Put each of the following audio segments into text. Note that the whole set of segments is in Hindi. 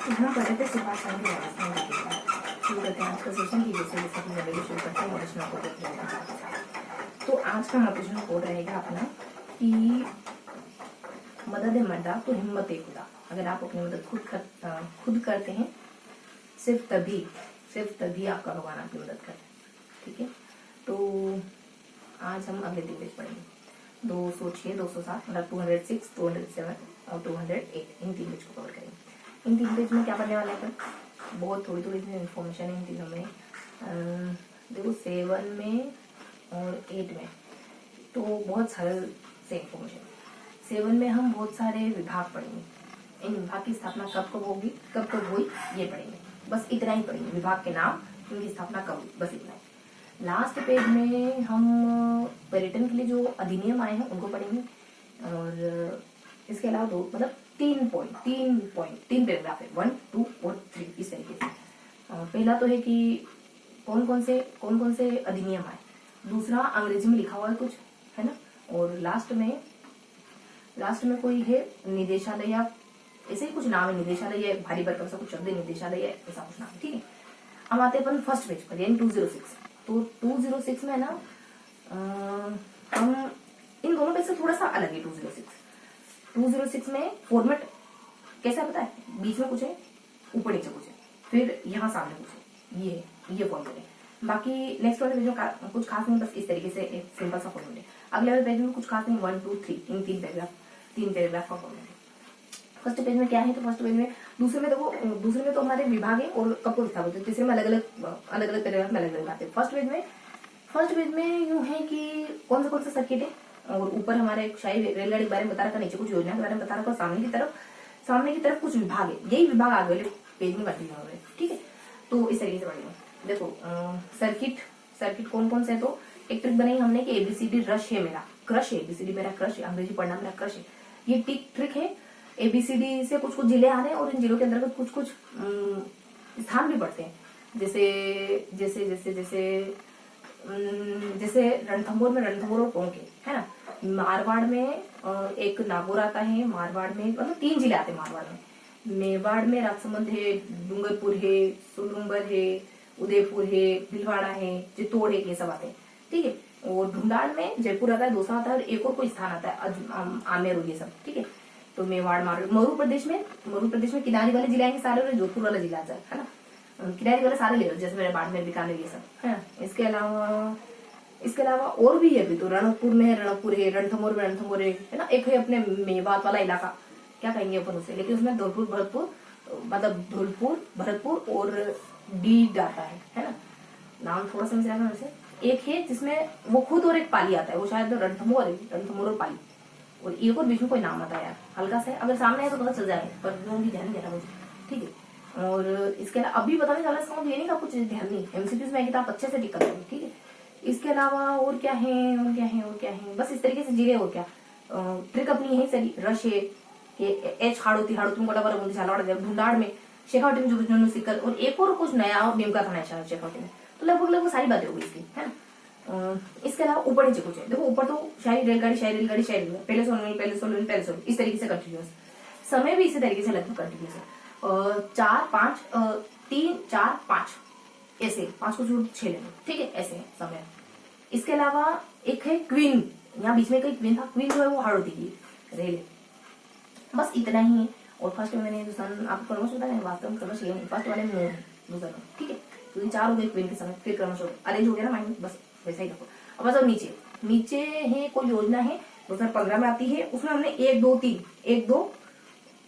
यहाँ पर रहते सुभाषचंद्र राजस्थान लिखेगा। शुरू करते हैं आज का सेशन की, जैसे जैसे अपनी वीडियो शुरू करते हैं रचना को देख लेना है। तो आज का मोटिवेशन कोड रहेगा अपना कि मदद मर्दा तो हिम्मत है खुदा। अगर आप अपनी मदद खुद करते हैं, सिर्फ तभी आपका भगवान आपकी मदद करते हैं। ठीक है, तो आज हम अगले 3 पेज पढ़ेंगे। 206, 207, मतलब 206, 207 और 208, इन 3 पेज को कवर करेंगे। इन 3 पेज में क्या पढ़ने वाला है? बहुत थोड़ी इन्फॉर्मेशन है इन तीनों में। देखो 7 में और 8 में तो बहुत सरल से इन्फॉर्मेशन। 7 में हम बहुत सारे विभाग पढ़ेंगे। इन विभाग की स्थापना कब हुई ये पढ़ेंगे। बस इतना ही पढ़ेंगे, विभाग के नाम, इनकी स्थापना कब हुई, बस इतना ही। लास्ट पेज में हम पर्यटन के लिए जो अधिनियम आए हैं उनको पढ़ेंगे। और इसके अलावा 3 पैराग्राफ है, 1, 2 और 3 इस तरीके से। पहला तो है कि कौन कौन से अधिनियम आए। दूसरा अंग्रेजी में लिखा हुआ है कुछ, है ना। और लास्ट में कोई है निदेशालय या ऐसे ही कुछ नाम है, निदेशालय या भारी भरकम सा कुछ शब्द है, निदेशालय या ऐसा कुछ नाम है। ठीक है, अब आते हैं अपन फर्स्ट पेज पर, यानी 206। तो 206 में ना हम इन दोनों पेज से थोड़ा सा अलग है। 206 में फॉर्मेट कैसा पता है? बीच में कुछ है, ऊपर नीचे कुछ है, फिर यहाँ सामने कुछ है, ये फॉर्मेट है। बाकी नेक्स्ट वाले पेज में कुछ खास नहीं, बस इस तरीके से एक सिंपल सा फॉर्मेट है। अगले वाले पेज में कुछ खास नहीं, 1, 2, 3 इन 3 पैराग्राफ का फॉर्मेट है। फर्स्ट पेज में क्या है? तो फर्स्ट पेज में दूसरे में तो हमारे विभाग है और कब को विस्थापित है। तीसरे में अलग अलग पैराग्राफ में अलग अलग आते हैं। फर्स्ट पेज में यूं है कि कौन सा सर्किट है, और ऊपर हमारा एक शाही रेलगाड़ी के बारे में बता रखा, नीचे कुछ योजना के बारे में बता रखा, सामने की तरफ कुछ विभाग है। यही विभाग आगे वाले पेज में बांटे हुए हैं। ठीक है, तो इस तरीके से बढ़ेगा। देखो सर्किट कौन से है, तो एक ट्रिक बनाई हमने कि एबीसीडी रश है मेरा, क्रश है, एबीसीडी मेरा क्रश है, अंग्रेजी पढ़ना मेरा क्रश है। ये ट्रिक है। एबीसीडी से कुछ जिले आ रहे हैं और इन जिलों के अंतर्गत कुछ स्थान भी पड़ते हैं। जैसे रणथंभौर में रणथंभौर और टोंक है ना। मारवाड़ में एक नागौर आता है, मारवाड़ में मतलब 3 जिले आते हैं मारवाड़ में। मेवाड़ में राजसमंद है, डूंगरपुर है, सुलुम्बर है, उदयपुर है, भीलवाड़ा है, चित्तौड़ है, ये सब आते हैं। ठीक है, और ढूंढाड़ में जयपुर आता है, दौसा आता है, और एक और कोई स्थान आता है आमेर, ये सब। ठीक है, तो मेवाड़ मरु प्रदेश में किनारे वाले जिले आएंगे सारे, और जोधपुर वाला जिला आता है ना। किनारे वाले सारे ले लो, जैसे मेरे बाड़मेर, बीकानेर, ये सब है ना। इसके अलावा और भी है। अभी तो रणकपुर में रणकपुर है, रणथंभौर में रणथंभौर है ना। एक है अपने मेवात वाला इलाका, क्या कहेंगे अपन उसे, लेकिन उसमें धौलपुर भरतपुर और डी आता है ना। नाम थोड़ा समझ रहा है वैसे। एक है जिसमें वो खुद और एक पाली आता है, वो शायद रणथंभौर और पाली, और एक और बीच में कोई नाम आता है यार, हल्का से अगर सामने है तो पता चल जाए, पर भी ध्यान नहीं दे रहा मुझे। ठीक है, और इसके अलावा अभी बताने वाला इसका ये नहीं का कुछ ध्यान नहीं, एमसीक्यूज में आप अच्छे से टिक करोगे। ठीक है, इसके अलावा और क्या है, बस इस तरीके से जिले। और क्या ट्रिक अपनी है सरी, रश है, एच हाड़ोती कोटावर मुंदी झालावाड़, ढूंढाड़ में शेखावटी में जो सिक्कर, और एक और कुछ नया नीम का थाना शेखावटी में। तो लगभग सारी बातें होगी इसकी, है ना। इसके अलावा ऊपर नीचे कुछ है। देखो ऊपर तो शाही रेलगाड़ी पहले सोलवेन इस तरीके से कंटिन्यूस। समय भी इसी तरीके से लगभग कंटिन्यूस है। 4, 5, 3, 4, 5 ऐसे 5 को जोड़ 6 लेना। ठीक है, ऐसे है समय। इसके अलावा एक है क्वीन, यहाँ बीच में कोई क्वीन था, क्वीन जो है वो हाड़ोती की रेल है। बस इतना ही है। और फर्स्ट में मैंने आपको क्रमश बताया, वास्तव में क्रमश ये नहीं, फर्स्ट वाले में है दूसरा। ठीक है, तो ये 4 हो गए क्वीन के समय, फिर क्रमश हो गया, अरेंज हो गया ना माइंड, बस वैसा ही रखो। अब बस नीचे है कोई योजना है 2015 में आती है, उसमें हमने 1, 2, 3, 1, 2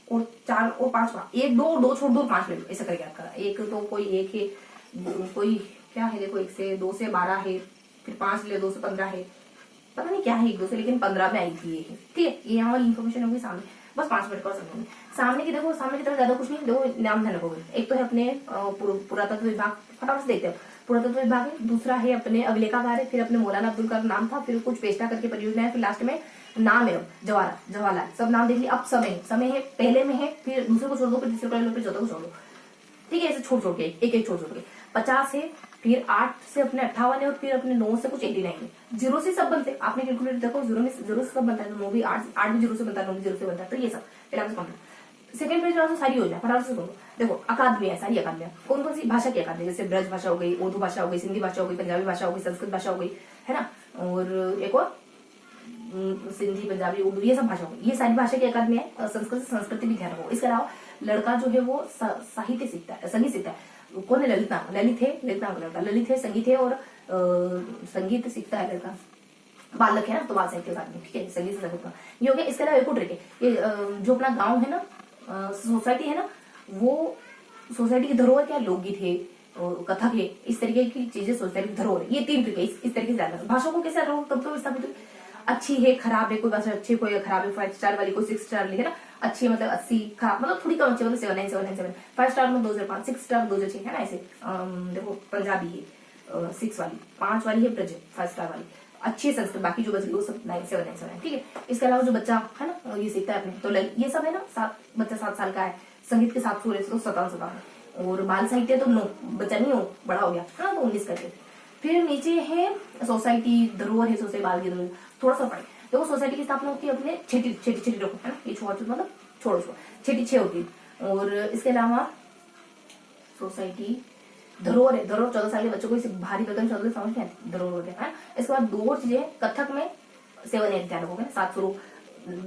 और 4 और 5, 1, 2 और 2 छोड़ 2 और 5 ले लो, ऐसा करके याद करा। एक तो कोई एक है, कोई क्या है, देखो 1 से 2 से 12 है, फिर 5 ले 2 से 15 है, पता नहीं क्या है 1, 2 से, लेकिन 15 में आई थी ये। ठीक है, ये यहाँ वाली इन्फॉर्मेशन होगी सामने, बस 5 मिनट का समझेंगे। सामने की तरफ ज्यादा कुछ नहीं, देखो नाम ध्यान रखोगे। एक तो है अपने पुरातत्व विभाग, फटाफट से देखते हो, पुरातत्व विभाग है। दूसरा है अपने अभिलेखागार है, फिर अपने मौलाना अब्दुल कलाम नाम था, फिर कुछ पेशा करके परियोजना है, फिर लास्ट में नाम है जवाहरलाल, सब नाम देख लिया। अब समय है, पहले में है, फिर दूसरे को छोड़ दो, फिर तीसरे को ले लो, फिर चौथे को छोड़ दो। ठीक है, ऐसे छोड़ के एक छोड़ के 50 है, फिर 8 से अपने 58 है, और फिर अपने 9 से कुछ 89 है। 0 से सब बनते हैं, आपने कैलकुलेट देखो, 0 से सब बनता है, तो 9 भी 8 भी 0 से बनता है, 9 भी 0 से बनता है। तो ये सब पहले आपसे कंप्लीट। सेकंड पेज में सारी हो जाए, फटाफट से सुनो। देखो अकादमी है, सारी अकादमियां कौन कौन सी भाषा की अकादमी, जैसे ब्रज भाषा हो गई, उर्दू भाषा हो गई, सिंधी भाषा हो गई, पंजाबी भाषा हो गई, संस्कृत भाषा हो गई, है ना, और एक और सिंधी, पंजाबी, उर्दू, ये सब भाषा हो गई। ये सारी भाषा की अकादमी है। संस्कृत से संस्कृति भी ध्यान रखो। इसके अलावा लड़का जो है वो साहित्य सीखता है, संगीत सीखता है। कौन है? ललित नाम का लड़का, ललित है, संगीत है, और संगीत सीखता है लड़का, बालक है ना, तो बाल साहित्य अकादमी, ठीक है, संगीत से संगीत ये हो गया। इसके अलावा एक और ट्रिक है, ये जो अपना गाँव है ना, सोसाइटी है ना, वो सोसाइटी की धरोहर क्या, लोकगीत है, कथक है, इस तरीके की चीजें सोसाइटी की धरोहर है। ये 3 ट्रिक है, इस तरीके से ध्यान रखो। भाषा को कैसे रखो तब तो स्थापित, अच्छी है, खराब है, कोई भाषा अच्छी, कोई खराब है, 5 स्टार वाली, कोई 6 स्टार वाली, है ना। अच्छी मतलब 80, खराब मतलब थोड़ी कम अच्छी मतलब 797, 5 स्टार में 2005, 6 स्टार 2006, है ना। ऐसे देखो पंजाबी है 6 वाली, 5 वाली है ब्रज 5 स्टार वाली, अच्छी है संस्कृत, बाकी जो बच गई वो सब 9797, ठीक है। इसके अलावा जो बच्चा है ना ये सीखता है अपने, तो ये सब है ना, बच्चा 7 साल का है, संगीत के 7 सुर है तो 57, और बाल साहित्य तो 9, बच्चा नहीं हो, बड़ा हो गया, हाँ, तो 19 करके। फिर नीचे है सोसाइटी, धरोहर है, सोसाइटी, बाल की धरोहर, थोड़ा सा पढ़े। देखो सोसाइटी की स्थापना होती है अपने छठी रखो, है ना, ये छोड़ मतलब छोड़ो छठी 6 होती है। और इसके अलावा सोसाइटी, धरोहर है, धरोहर 14 साल के बच्चों को इसे भारी भरकम शब्द समझ नहीं आती, धरोहर होते हैं। इसके बाद 2 और चीजें, कथक में 7 8 ध्यान रखोगे, 7 सुरों,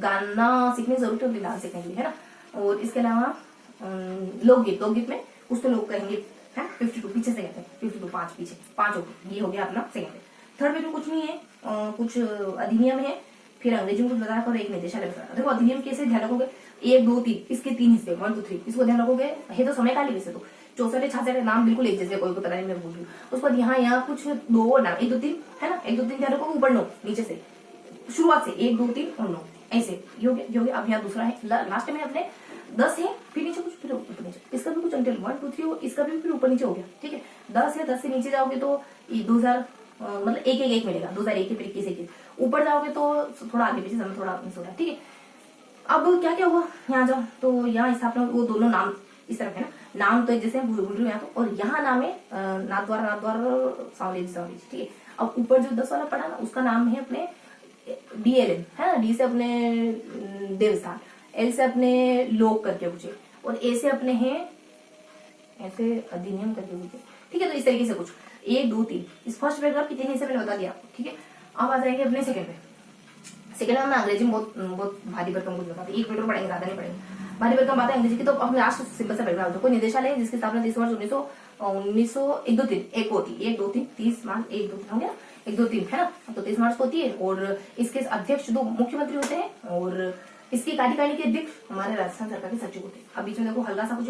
गाना सीखने की जरूरत होती है डांस सीखने के लिए, है ना। और इसके अलावा लोकगीत में कुछ तो लोग कहेंगे, है 52 पीछे से कहते हैं, 52 5 पीछे 5 हो गए, ये हो गया अपना सेकंड पेज। थर्ड पेज में कुछ नहीं है, कुछ अधिनियम है, फिर अंग्रेजी में कुछ बताया और एक निर्देशालय बताया। देखो अधिनियम कैसे ध्यान रखोगे, 1 2 3 इसके 3 हिस्से, 1 2 3 इसको ध्यान रखोगे। है तो समयकाली वैसे तो 64 66 नाम बिल्कुल एक जैसे, कोई को पता नहीं, मैं बोल रही हूँ। उसके बाद यहाँ कुछ 2 नाम, 1 2 3, है ना, 1 2 3 ध्यान रखोगे, ऊपर 9 नीचे से, शुरुआत से 1 2 3 और 9 ऐसे ये हो गया। अब यहाँ दूसरा है, लास्ट में अपने 10 है, फिर नीचे कुछ, फिर ऊपर नीचे, इसका भी कुछ अंटिल 1 2 3, इसका भी फिर ऊपर नीचे हो गया, ठीक है। 10 है, 10 से नीचे जाओगे तो 2000 मतलब 1 1 1 मिलेगा, 2001 फिर 21 21, ऊपर जाओगे तो थोड़ा आगे पीछे समय थोड़ा मिस हो रहा है, ठीक है। अब क्या क्या हुआ, यहाँ जाओ तो यहाँ स्थापना, वो दोनों नाम इस तरफ है ना, नाम तो जैसे भूल रही हूँ यहाँ तो, और यहाँ नाम है नाथद्वार सावली, ठीक है। अब ऊपर जो 10 वाला पढ़ा ना, उसका नाम है अपने DLN, है ना, D से अपने देवस्थान, L से अपने लोक करके पूछे, और A से अपने हैं ऐसे अधिनियम करके पूछे, ठीक है। तो इस तरीके से कुछ 1 2 3 इस फर्स्ट पैराग्राफ की 3 हिस्से मैंने बता दिया आपको, ठीक है। अब आ जाएंगे अपने सेकंड पे। सेकंड में अंग्रेजी में बहुत भारी भरकम कुछ बताते, 1 मिनट पढ़ेंगे, ज्यादा नहीं पढ़ेंगे, भारी भरकम बात है अंग्रेजी की। तो अपने लास्ट सिंपल सा पैराग्राफ देखो, निदेशालय जिसकी स्थापना 30 मार्च 1900 1 2 3 1 होती है, 1 2 3 30 मार्च 1 2 3 हो गया, 1 2 3 है ना, तो 30 मार्च को होती है। और इसके अध्यक्ष 2 मुख्यमंत्री होते हैं, और इसकी कार्यकारिणी के अध्यक्ष हमारे राजस्थान सरकार के सचिव होते हैं। अब बीच में देखो हल्का सा कुछ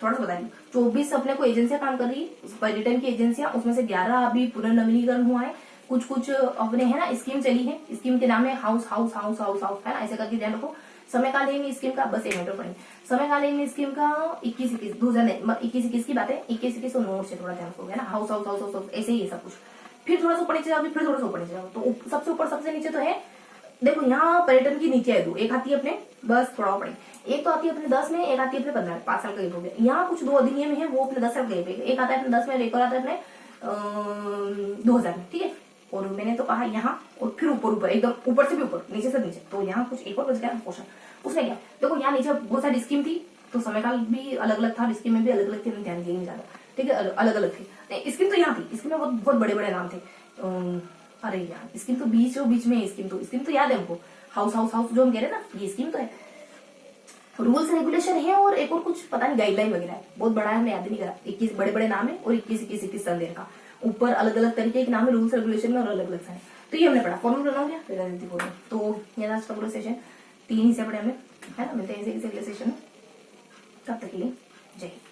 थोड़ा सा बता रही, 24 अपने को एजेंसियां काम कर रही है, पर्यटन की एजेंसियां, उसमें से 11 अभी पुनर्नवीनीकरण हुआ है, कुछ अपने है ना स्कीम चली है, स्कीम के नाम है house house house house house, है ना, ऐसे करके ध्यान रखो। समयकालीन स्कीम का बस 1 मिनट पढ़ेंगे। समयकालीन स्कीम का 21 21 की बात है, 21 और नोट से थोड़ा ध्यान रखोगे ना, हाउस हाउस हाउस हाउस ऐसे ही सब कुछ। फिर थोड़ा सा ऊपर नीचे जाओगे, फिर थोड़ा सा ऊपर नीचे जाओ, तो सबसे ऊपर सबसे नीचे तो है, देखो यहाँ पर्यटन की नीचे है 2, एक आती है अपने बस थोड़ा पड़े, एक तो आती है अपने 10 में, एक आती है अपने 15 5 साल का गैप हो गया। यहाँ कुछ 2 अधिनियम है, वो अपने 10 साल का गैप है, एक आता है अपने 10 में, एक और आता है अपने 2000 में, ठीक है। और मैंने तो कहा यहाँ, और फिर ऊपर एकदम ऊपर से भी ऊपर, नीचे से नीचे, तो यहाँ कुछ एक और बच गया क्वेश्चन। उसमें क्या देखो, यहाँ नीचे बहुत सारी स्कीम थी, तो समयकाल भी अलग अलग था, स्कीम में भी अलग अलग थे, ध्यान दिया नहीं ज्यादा, ठीक है, अलग अलग थी। स्कीम तो यहाँ थी, स्कीम में बहुत बड़े बड़े नाम थे। अरे यार स्कीम तो बीच में है, स्कीम तो याद है हमको, हाउस हाउस हाउस जो हम कह रहे हैं ना, ये स्कीम तो है। रूल्स रेगुलेशन है, और एक और कुछ पता नहीं गाइडलाइन वगैरह है, बहुत बड़ा है, हमने याद नहीं करा। 21 बड़े बड़े नाम है, और 21 संदेह का ऊपर अलग अलग तरीके के नाम है, रूल्स रेगुलेशन में, और अलग अलग है। तो ये हमने पढ़ा, फॉर्मूला बनाओ क्या, तो ये आज का पूरा सेशन 3 हिस्से पढ़े हमने, है ना। मिलते हैं इसे अगले सेशन में, तब तक के लिए जय हिंद।